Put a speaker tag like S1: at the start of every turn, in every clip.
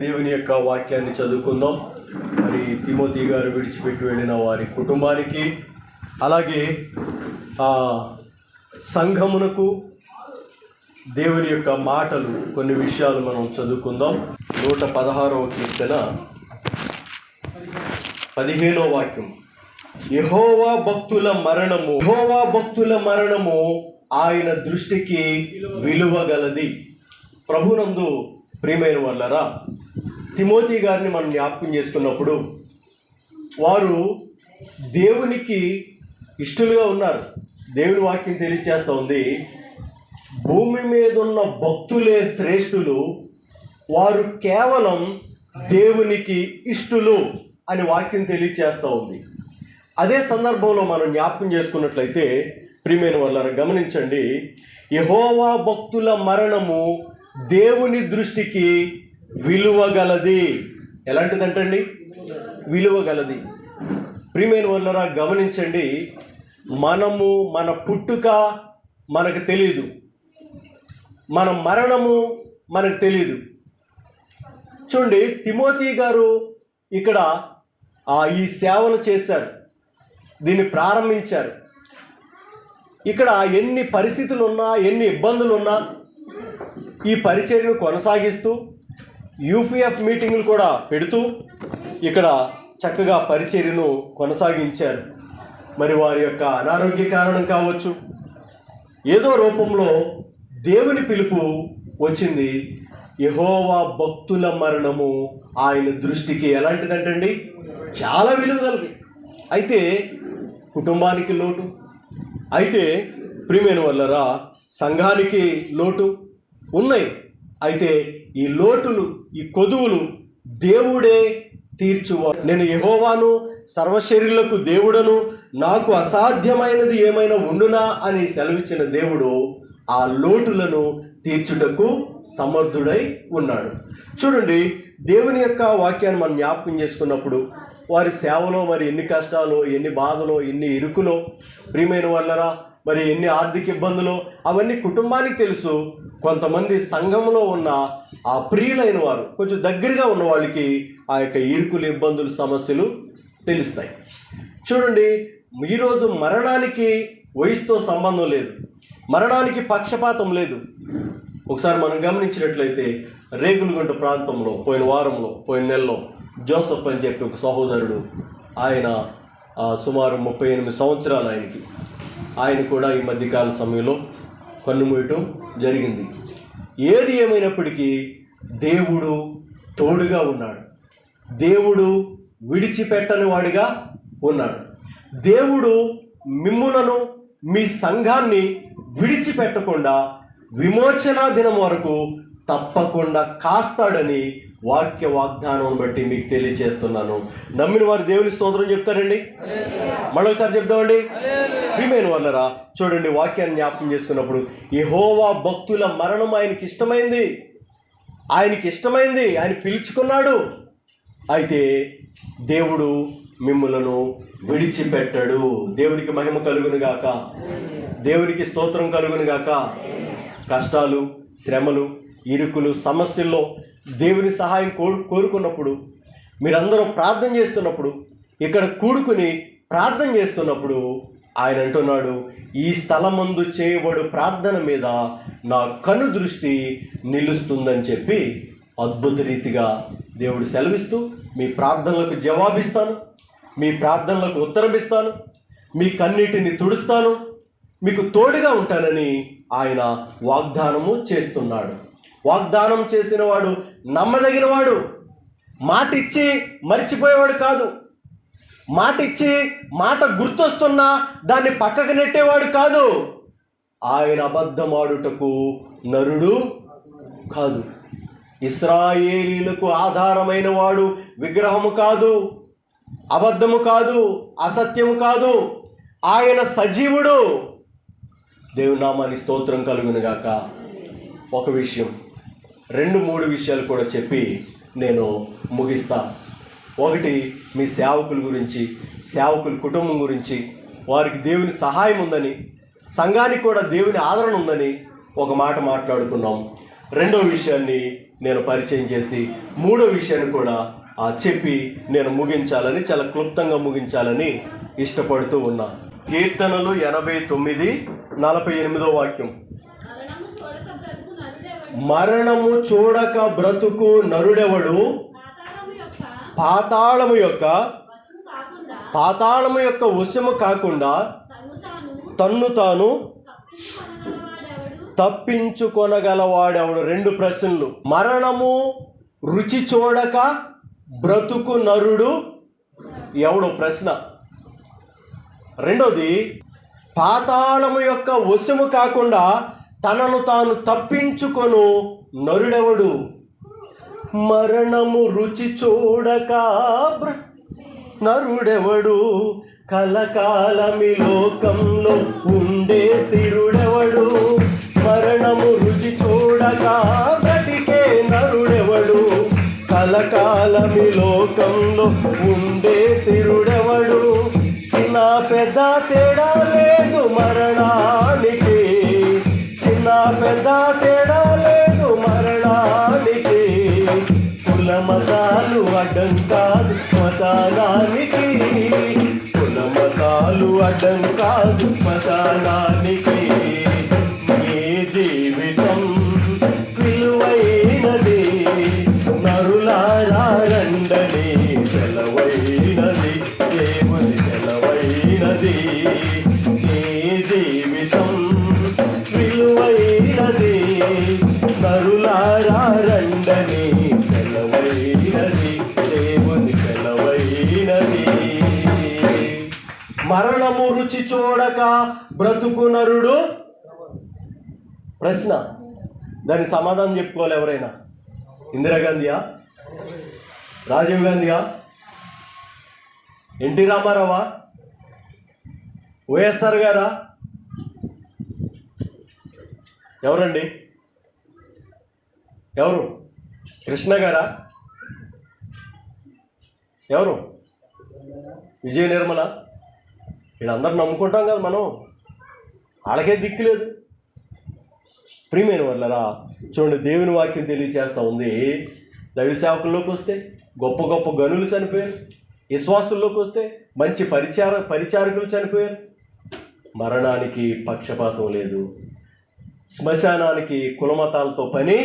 S1: దేవుని యొక్క వాక్యాన్ని చదువుకుందాం. మరి తిమోతి గారు విడిచిపెట్టి వెళ్ళిన వారి కుటుంబానికి, అలాగే సంఘమునకు దేవుని యొక్క మాటలు, కొన్ని విషయాలు మనం చదువుకుందాం. 116వ కీర్తన 15వ వాక్యం. యెహోవా భక్తుల మరణము ఆయన దృష్టికి విలువ గలది. ప్రభునందు ప్రియమైన వాళ్ళరా, తిమోతి గారిని మనం జ్ఞాపకం చేసుకున్నప్పుడు వారు దేవునికి ఇష్టలుగా ఉన్నారు. దేవుని వాక్యం తెలియచేస్తూ ఉంది, భూమి మీద ఉన్న భక్తులే శ్రేష్ఠులు, వారు కేవలం దేవునికి ఇష్టలు అని వాక్యం తెలియచేస్తూ ఉంది. అదే సందర్భంలో మనం జ్ఞాపకం చేసుకున్నట్లయితే ప్రియమైన వాళ్ళారా గమనించండి, యెహోవా భక్తుల మరణము దేవుని దృష్టికి విలువ గలది. ఎలాంటిదంటండి? విలువ గలది. ప్రియమైన వాళ్ళారా గమనించండి, మన పుట్టుక మనకు తెలియదు, మన మరణము మనకు తెలియదు. చూడండి, తిమోతి గారు ఇక్కడ ఈ సేవను చేశారు, దీన్ని ప్రారంభించారు. ఇక్కడ ఎన్ని పరిస్థితులు ఉన్నా, ఎన్ని ఇబ్బందులు ఉన్నా ఈ పరిచర్యను కొనసాగిస్తూ యూపీఎఫ్ మీటింగులు కూడా పెడుతూ ఇక్కడ చక్కగా పరిచర్యను కొనసాగించారు. మరి వారి యొక్క అనారోగ్య కారణం కావచ్చు, ఏదో రూపంలో దేవుని పిలుపు వచ్చింది. యెహోవా భక్తుల మరణము ఆయన దృష్టికి ఎలాంటిదంటండి? చాలా విలువ గలది. అయితే కుటుంబానికి లోటు, అయితే ప్రియమైన వాళ్ళరా సంఘానికి లోటు ఉన్నాయి. అయితే ఈ లోటులు, ఈ కొదువులు దేవుడే తీర్చువా. నేను యెహోవాను, సర్వశరీరులకు దేవుడను, నాకు అసాధ్యమైనది ఏమైనా ఉండునా అని సెలవిచ్చిన దేవుడు ఆ లోటులను తీర్చుటకు సమర్థుడై ఉన్నాడు. చూడండి, దేవుని యొక్క వాక్యాన్ని మనం జ్ఞాపకం చేసుకున్నప్పుడు వారి సేవలో మరి ఎన్ని కష్టాలు, ఎన్ని బాధలు, ఎన్ని ఇరుకులో, ప్రియమైన వాళ్ళరా మరి ఎన్ని ఆర్థిక ఇబ్బందులు, అవన్నీ కుటుంబానికి తెలుసు. కొంతమంది సంఘంలో ఉన్న ఆ ప్రియులైన వారు, కొంచెం దగ్గరగా ఉన్న వాళ్ళకి ఆ యొక్క ఇరుకులు, ఇబ్బందులు, సమస్యలు తెలుస్తాయి. చూడండి, ఈరోజు మరణానికి వయసుతో సంబంధం లేదు, మరణానికి పక్షపాతం లేదు. ఒకసారి మనం గమనించినట్లయితే రేగులగుంట ప్రాంతంలో పోయిన నెలలో జోసఫ్ అని చెప్పి ఒక సహోదరుడు, ఆయన సుమారు 38 సంవత్సరాలు ఆయన కూడా ఈ మధ్యకాల సమయంలో కన్నుమూయటం జరిగింది. ఏది ఏమైనప్పటికీ దేవుడు తోడుగా ఉన్నాడు, దేవుడు విడిచిపెట్టని వాడిగా ఉన్నాడు. దేవుడు మిమ్ములను, మీ సంఘాన్ని విడిచిపెట్టకుండా విమోచన దినం వరకు తప్పకుండా కాస్తాడని వాక్య వాగ్దానం బట్టి మీకు తెలియచేస్తున్నాను. నమ్మిన వారు దేవుని స్తోత్రం చెప్తారండి. మరొకసారి చెప్తామండి. ప్రియమైన వాళ్ళరా చూడండి, వాక్యాన్ని జ్ఞాపకం చేసుకున్నప్పుడు యెహోవా భక్తుల మరణం ఆయనకి ఇష్టమైంది, ఆయన పిలుచుకున్నాడు. అయితే దేవుడు మిమ్ములను విడిచిపెట్టాడు. దేవునికి మహిమ కలుగును గాక, దేవునికి స్తోత్రం కలుగును గాక. కష్టాలు, శ్రమలు, ఇరుకులు, సమస్యల్లో దేవుని సహాయం కోరుకున్నప్పుడు, మీరందరూ ప్రార్థన చేస్తున్నప్పుడు, ఇక్కడ కూడుకుని ప్రార్థన చేస్తున్నప్పుడు ఆయన అంటున్నాడు, ఈ స్థలమందు చేయబడు ప్రార్థన మీద నా కను దృష్టి నిలుస్తుందని చెప్పి అద్భుత రీతిగా దేవుడు సెలవిస్తూ, మీ ప్రార్థనలకు జవాబిస్తాను, మీ ప్రార్థనలకు ఉత్తరమిస్తాను, మీ కన్నీటిని తుడుస్తాను, మీకు తోడుగా ఉంటానని ఆయన వాగ్దానము చేస్తున్నాడు. వాగ్దానం చేసిన వాడు నమ్మదగిన వాడు, మాట ఇచ్చి మర్చిపోయేవాడు కాదు, మాట ఇచ్చి మాట గుర్తొస్తున్నా దాన్ని పక్కకు నెట్టేవాడు కాదు. ఆయన అబద్ధమాడుటకు నరుడు కాదు. ఇశ్రాయేలీలకు ఆధారమైన వాడు విగ్రహము కాదు, అబద్ధము కాదు, అసత్యము కాదు. ఆయన సజీవుడు. దేవుని నామానికి స్తోత్రం కలుగును గాక. ఒక విషయం, 2-3 విషయాలు కూడా చెప్పి నేను ముగిస్తా. ఒకటి, మీ సేవకుల గురించి, సేవకుల కుటుంబం గురించి, వారికి దేవుని సహాయం ఉందని, సంఘానికి కూడా దేవుని ఆదరణ ఉందని ఒక మాట మాట్లాడుకున్నాం. రెండో విషయాన్ని నేను పరిచయం చేసి మూడో విషయాన్ని కూడా చెప్పి నేను ముగించాలని, చాలా క్లుప్తంగా ముగించాలని ఇష్టపడుతూ ఉన్నా. కీర్తనలు 89:48 వాక్యం. మరణము చూడక బ్రతుకు నరుడెవడు, పాతాళము యొక్క వశము కాకుండా తన్ను తాను తప్పించుకొనగలవాడెవడు. 2 ప్రశ్నలు. మరణము రుచి చూడక బ్రతుకు నరుడు ఎవడు ప్రశ్న. రెండోది, పాతాళము యొక్క వశము కాకుండా తనను తాను తప్పించుకొను నరుడెవడు. మరణము రుచి చూడక నరుడెవడు, కలకాలమి లోకంలో ఉండే స్థిరుడెవడు. మరణము రుచి చూడక బ్రతికే నరుడెవడు, కలకాలమి లోకంలో ఉండే స్థిరుడెవడు. చిన్న పెద్ద తేడా లేదు మరణానికి, చిన్న పెద్ద తేడా లేదు మరణానికి. కుల మతాలు అడ్డం కాదు శ్మశానానికి, కుల మతాలు అడ్డం కాదు శ్మశానానికి. నీ జీవితం విలువైనది, నరులారా రండని సెలవైనది, దేవుని సెలవైనది. నీ జీవితం విలువైనది, నరులారా రండని సెలవైనది, దేవుని సెలవైనది. మరణము రుచి చూడక బ్రతుకు నరుడు ప్రశ్న. దానికి సమాధానం చెప్పుకోవాలి ఎవరైనా. ఇందిరాగాంధీయా, రాజీవ్ గాంధీయా, ఎన్టీ రామారావా, వైఎస్ఆర్ గారా, ఎవరండి? ఎవరు? కృష్ణ గారా? ఎవరు? విజయ నిర్మల? వీళ్ళందరూ నమ్ముకుంటాం కదా మనం, వాళ్ళకే దిక్కు లేదు. ప్రియమైన వాళ్ళరా, చూడండి, దేవుని వాక్యం తెలియచేస్తూ ఉంది. దైవ సేవకుల్లోకి వస్తే గొప్ప గొప్ప గనులు చనిపోయారు, విశ్వాసుల్లోకి వస్తే మంచి పరిచారకులు చనిపోయారు. మరణానికి పక్షపాతం లేదు, శ్మశానానికి కులమతాలతో పని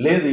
S1: లేదు.